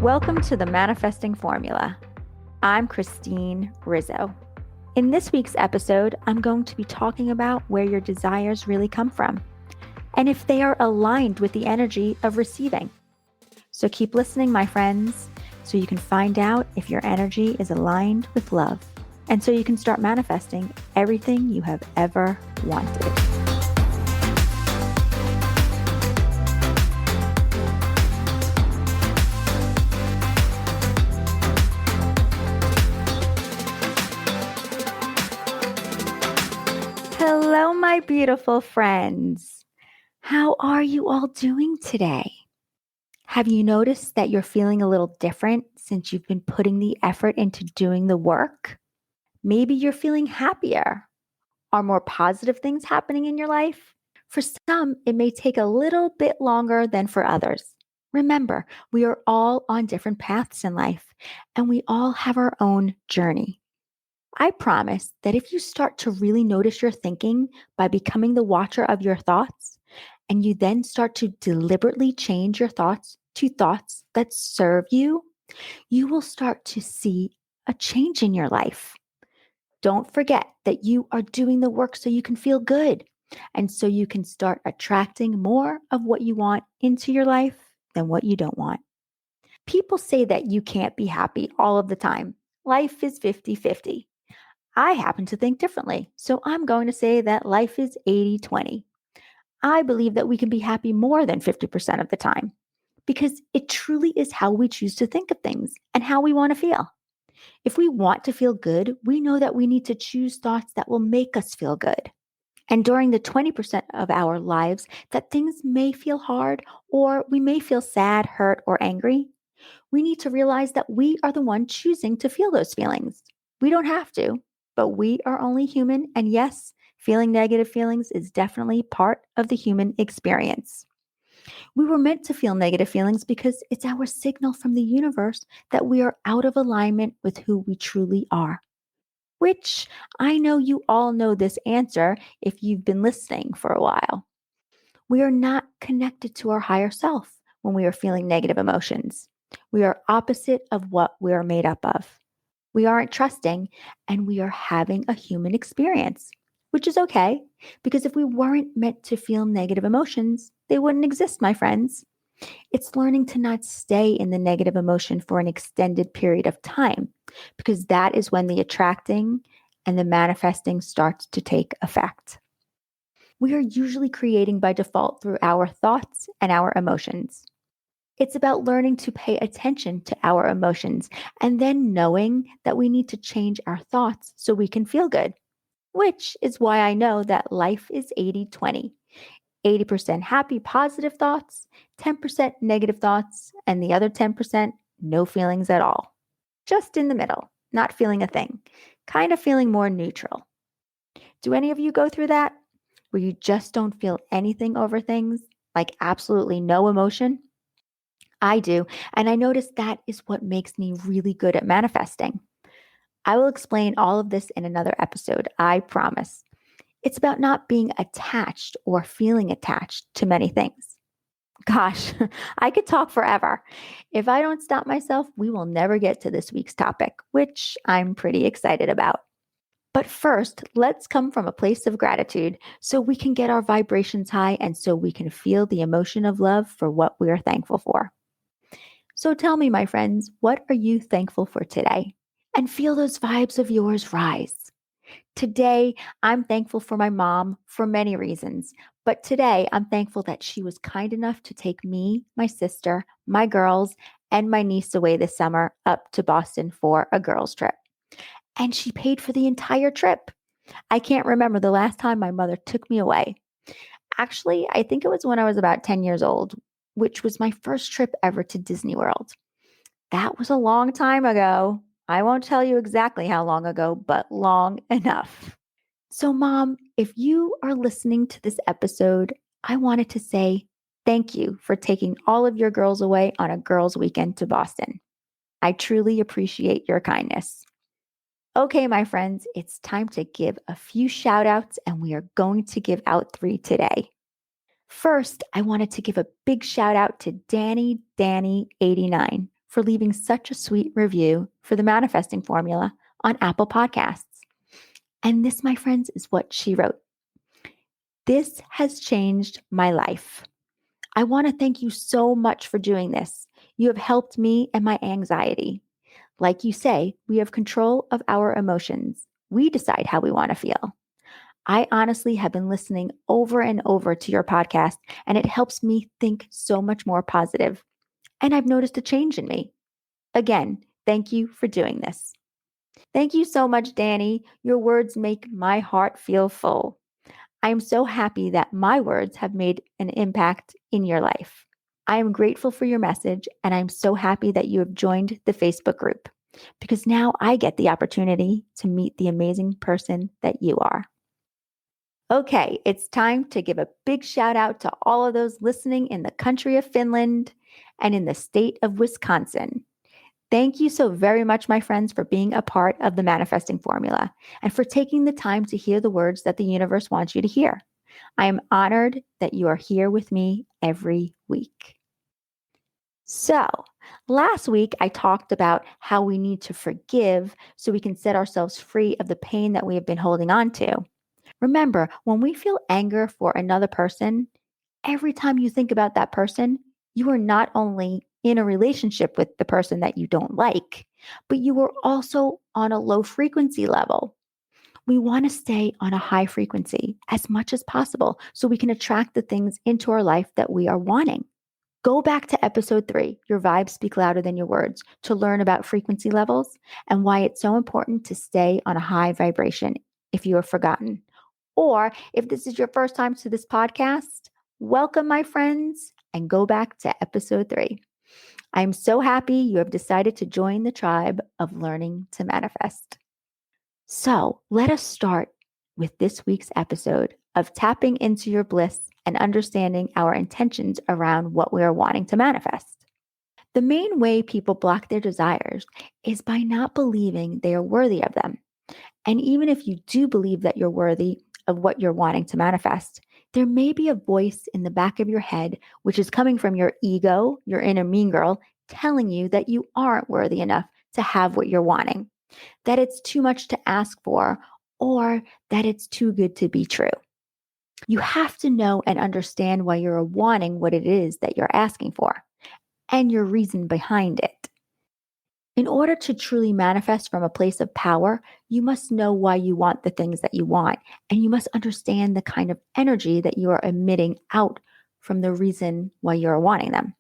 Welcome to the Manifesting Formula. I'm Christine Rizzo. In this week's episode, I'm going to be talking about where your desires really come from and if they are aligned with the energy of receiving. So keep listening, my friends, so you can find out if your energy is aligned with love and so you can start manifesting everything you have ever wanted. Hello, my beautiful friends. How are you all doing today? Have you noticed that you're feeling a little different since you've been putting the effort into doing the work? Maybe you're feeling happier. Are more positive things happening in your life? For some, it may take a little bit longer than for others. Remember, we are all on different paths in life, and we all have our own journey. I promise that if you start to really notice your thinking by becoming the watcher of your thoughts, and you then start to deliberately change your thoughts to thoughts that serve you, you will start to see a change in your life. Don't forget that you are doing the work so you can feel good and so you can start attracting more of what you want into your life than what you don't want. People say that you can't be happy all of the time. Life is 50-50. I happen to think differently, so I'm going to say that life is 80-20. I believe that we can be happy more than 50% of the time because it truly is how we choose to think of things and how we want to feel. If we want to feel good, we know that we need to choose thoughts that will make us feel good. And during the 20% of our lives that things may feel hard or we may feel sad, hurt, or angry, we need to realize that we are the one choosing to feel those feelings. We don't have to, but we are only human. And yes, feeling negative feelings is definitely part of the human experience. We were meant to feel negative feelings because it's our signal from the universe that we are out of alignment with who we truly are. Which I know you all know this answer if you've been listening for a while. We are not connected to our higher self when we are feeling negative emotions. We are opposite of what we are made up of. We aren't trusting and we are having a human experience, which is okay because if we weren't meant to feel negative emotions, they wouldn't exist, my friends. It's learning to not stay in the negative emotion for an extended period of time because that is when the attracting and the manifesting starts to take effect. We are usually creating by default through our thoughts and our emotions. It's about learning to pay attention to our emotions and then knowing that we need to change our thoughts so we can feel good, which is why I know that life is 80-20. 80% happy, positive thoughts, 10% negative thoughts, and the other 10% no feelings at all. Just in the middle, not feeling a thing, kind of feeling more neutral. Do any of you go through that? Where you just don't feel anything over things, like absolutely no emotion? I do, and I notice that is what makes me really good at manifesting. I will explain all of this in another episode, I promise. It's about not being attached or feeling attached to many things. Gosh, I could talk forever. If I don't stop myself, we will never get to this week's topic, which I'm pretty excited about. But first, let's come from a place of gratitude so we can get our vibrations high and so we can feel the emotion of love for what we are thankful for. So tell me, my friends, what are you thankful for today? And feel those vibes of yours rise. Today, I'm thankful for my mom for many reasons, but today I'm thankful that she was kind enough to take me, my sister, my girls, and my niece away this summer up to Boston for a girls' trip. And she paid for the entire trip. I can't remember the last time my mother took me away. Actually, I think it was when I was about 10 years old, which was my first trip ever to Disney World. That was a long time ago. I won't tell you exactly how long ago, but long enough. So, Mom, if you are listening to this episode, I wanted to say thank you for taking all of your girls away on a girls' weekend to Boston. I truly appreciate your kindness. Okay, my friends, it's time to give a few shout outs, and we are going to give out 3 today. First, I wanted to give a big shout out to Danny 89 for leaving such a sweet review for the manifesting formula on Apple Podcasts. And this, my friends, is what she wrote. This has changed my life. I want to thank you so much for doing this. You have helped me and my anxiety. Like you say, we have control of our emotions. We decide how we want to feel. I honestly have been listening over and over to your podcast, and it helps me think so much more positive. And I've noticed a change in me. Again, thank you for doing this. Thank you so much, Danny. Your words make my heart feel full. I am so happy that my words have made an impact in your life. I am grateful for your message, and I'm so happy that you have joined the Facebook group because now I get the opportunity to meet the amazing person that you are. Okay, it's time to give a big shout out to all of those listening in the country of Finland and in the state of Wisconsin. Thank you so very much, my friends, for being a part of the manifesting formula and for taking the time to hear the words that the universe wants you to hear. I am honored that you are here with me every week. So, last week I talked about how we need to forgive so we can set ourselves free of the pain that we have been holding on to. Remember, when we feel anger for another person, every time you think about that person, you are not only in a relationship with the person that you don't like, but you are also on a low frequency level. We want to stay on a high frequency as much as possible so we can attract the things into our life that we are wanting. Go back to episode 3, Your Vibes Speak Louder Than Your Words, to learn about frequency levels and why it's so important to stay on a high vibration if you have forgotten. Or if this is your first time to this podcast, welcome, my friends, and go back to episode 3. I'm so happy you have decided to join the tribe of learning to manifest. So let us start with this week's episode of tapping into your bliss and understanding our intentions around what we are wanting to manifest. The main way people block their desires is by not believing they are worthy of them. And even if you do believe that you're worthy of what you're wanting to manifest, there may be a voice in the back of your head, which is coming from your ego, your inner mean girl, telling you that you aren't worthy enough to have what you're wanting, that it's too much to ask for, or that it's too good to be true. You have to know and understand why you're wanting what it is that you're asking for and your reason behind it. In order to truly manifest from a place of power, you must know why you want the things that you want, and you must understand the kind of energy that you are emitting out from the reason why you're wanting them.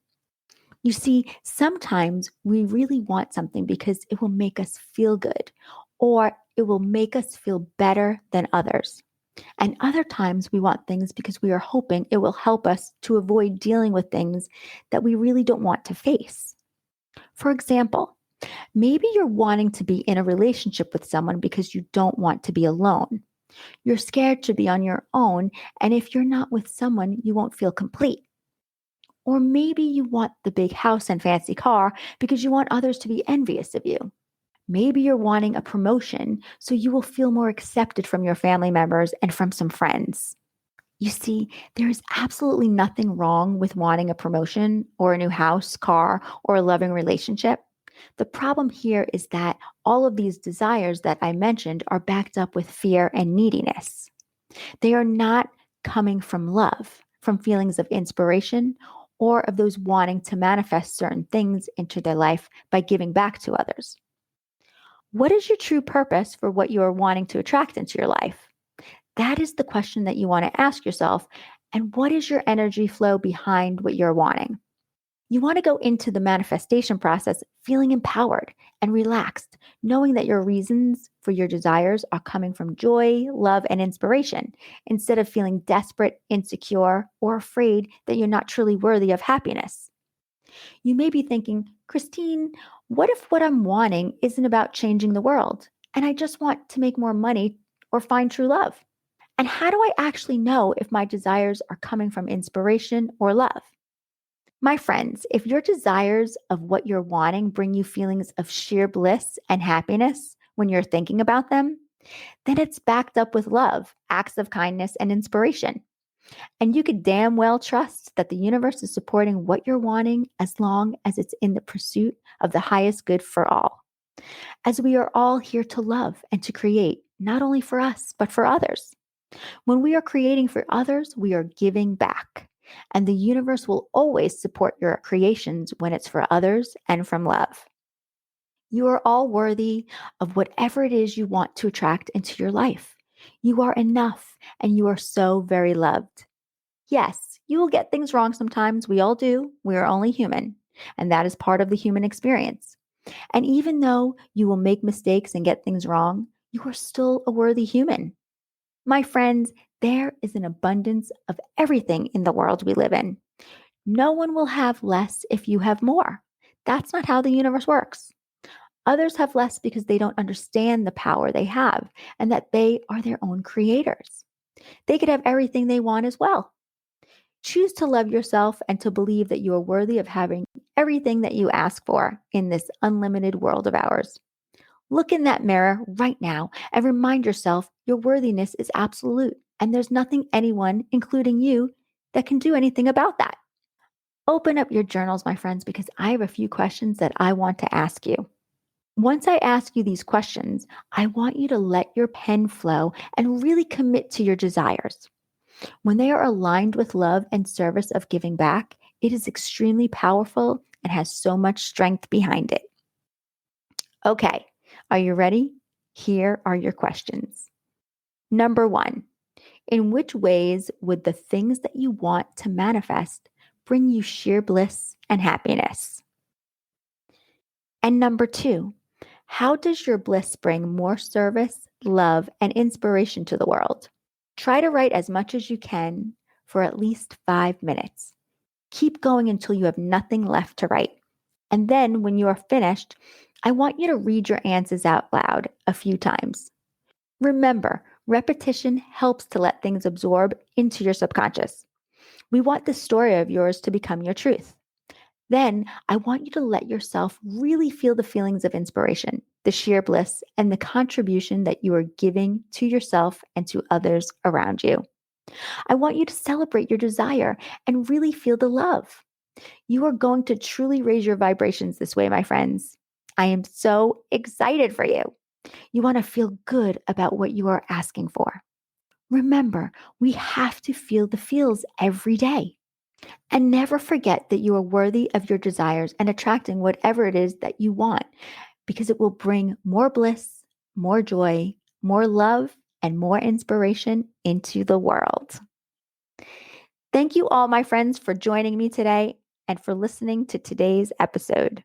You see, sometimes we really want something because it will make us feel good, or it will make us feel better than others. And other times we want things because we are hoping it will help us to avoid dealing with things that we really don't want to face. For example, maybe you're wanting to be in a relationship with someone because you don't want to be alone. You're scared to be on your own, and if you're not with someone, you won't feel complete. Or maybe you want the big house and fancy car because you want others to be envious of you. Maybe you're wanting a promotion so you will feel more accepted from your family members and from some friends. You see, there is absolutely nothing wrong with wanting a promotion or a new house, car, or a loving relationship. The problem here is that all of these desires that I mentioned are backed up with fear and neediness. They are not coming from love, from feelings of inspiration, or of those wanting to manifest certain things into their life by giving back to others. What is your true purpose for what you are wanting to attract into your life? That is the question that you want to ask yourself. And what is your energy flow behind what you're wanting? You want to go into the manifestation process feeling empowered and relaxed, knowing that your reasons for your desires are coming from joy, love, and inspiration, instead of feeling desperate, insecure, or afraid that you're not truly worthy of happiness. You may be thinking, Christine, what if what I'm wanting isn't about changing the world and I just want to make more money or find true love? And how do I actually know if my desires are coming from inspiration or love? My friends, if your desires of what you're wanting bring you feelings of sheer bliss and happiness when you're thinking about them, then it's backed up with love, acts of kindness, and inspiration. And you could damn well trust that the universe is supporting what you're wanting as long as it's in the pursuit of the highest good for all. As we are all here to love and to create, not only for us, but for others. When we are creating for others, we are giving back. And the universe will always support your creations when it's for others and from love. You are all worthy of whatever it is you want to attract into your life. You are enough and you are so very loved. Yes, you will get things wrong sometimes. We all do. We are only human. And that is part of the human experience. And even though you will make mistakes and get things wrong, you are still a worthy human. My friends, there is an abundance of everything in the world we live in. No one will have less if you have more. That's not how the universe works. Others have less because they don't understand the power they have and that they are their own creators. They could have everything they want as well. Choose to love yourself and to believe that you are worthy of having everything that you ask for in this unlimited world of ours. Look in that mirror right now and remind yourself your worthiness is absolute and there's nothing anyone, including you, that can do anything about that. Open up your journals, my friends, because I have a few questions that I want to ask you. Once I ask you these questions, I want you to let your pen flow and really commit to your desires. When they are aligned with love and service of giving back, it is extremely powerful and has so much strength behind it. Okay, are you ready? Here are your questions. Number 1, in which ways would the things that you want to manifest bring you sheer bliss and happiness? And number 2, how does your bliss bring more service, love, and inspiration to the world? Try to write as much as you can for at least 5 minutes. Keep going until you have nothing left to write. And then when you are finished, I want you to read your answers out loud a few times. Remember, repetition helps to let things absorb into your subconscious. We want this story of yours to become your truth. Then I want you to let yourself really feel the feelings of inspiration, the sheer bliss, and the contribution that you are giving to yourself and to others around you. I want you to celebrate your desire and really feel the love. You are going to truly raise your vibrations this way, my friends. I am so excited for you. You want to feel good about what you are asking for. Remember, we have to feel the feels every day. And never forget that you are worthy of your desires and attracting whatever it is that you want, because it will bring more bliss, more joy, more love, and more inspiration into the world. Thank you all, my friends, for joining me today and for listening to today's episode.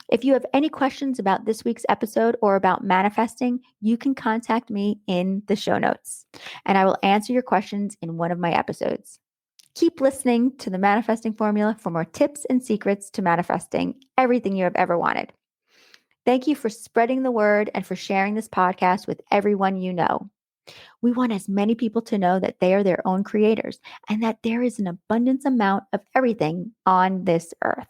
If you have any questions about this week's episode or about manifesting, you can contact me in the show notes, and I will answer your questions in one of my episodes. Keep listening to the Manifesting Formula for more tips and secrets to manifesting everything you have ever wanted. Thank you for spreading the word and for sharing this podcast with everyone you know. We want as many people to know that they are their own creators and that there is an abundance amount of everything on this earth.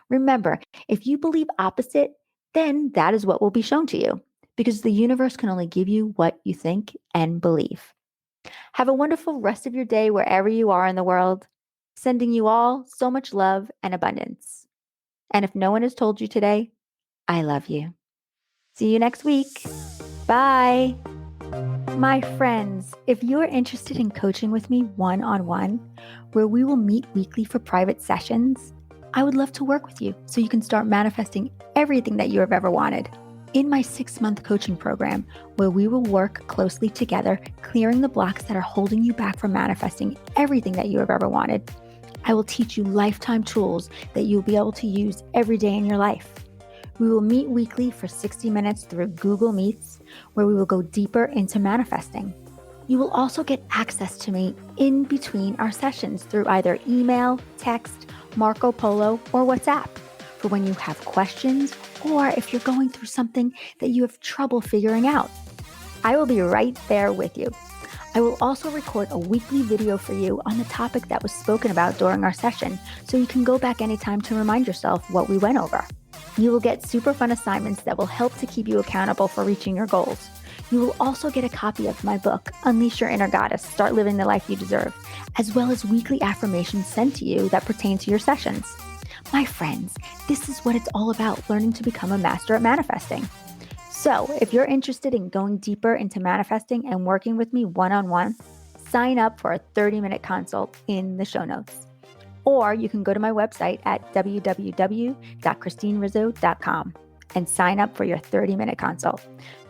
Remember, if you believe opposite, then that is what will be shown to you, because the universe can only give you what you think and believe. Have a wonderful rest of your day wherever you are in the world. Sending you all so much love and abundance. And if no one has told you today, I love you. See you next week. Bye. My friends, if you are interested in coaching with me one-on-one, where we will meet weekly for private sessions, I would love to work with you so you can start manifesting everything that you have ever wanted. In my 6-month coaching program, where we will work closely together, clearing the blocks that are holding you back from manifesting everything that you have ever wanted, I will teach you lifetime tools that you'll be able to use every day in your life. We will meet weekly for 60 minutes through Google Meets, where we will go deeper into manifesting. You will also get access to me in between our sessions through either email, text, Marco Polo, or WhatsApp for when you have questions or if you're going through something that you have trouble figuring out. I will be right there with you. I will also record a weekly video for you on the topic that was spoken about during our session, so you can go back anytime to remind yourself what we went over. You will get super fun assignments that will help to keep you accountable for reaching your goals. You will also get a copy of my book, Unleash Your Inner Goddess, Start Living the Life You Deserve, as well as weekly affirmations sent to you that pertain to your sessions. My friends, this is what it's all about, learning to become a master at manifesting. So if you're interested in going deeper into manifesting and working with me one-on-one, sign up for a 30-minute consult in the show notes. Or you can go to my website at www.christinerizzo.com and sign up for your 30-minute consult.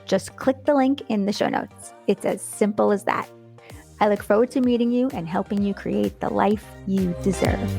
Just click the link in the show notes. It's as simple as that. I look forward to meeting you and helping you create the life you deserve.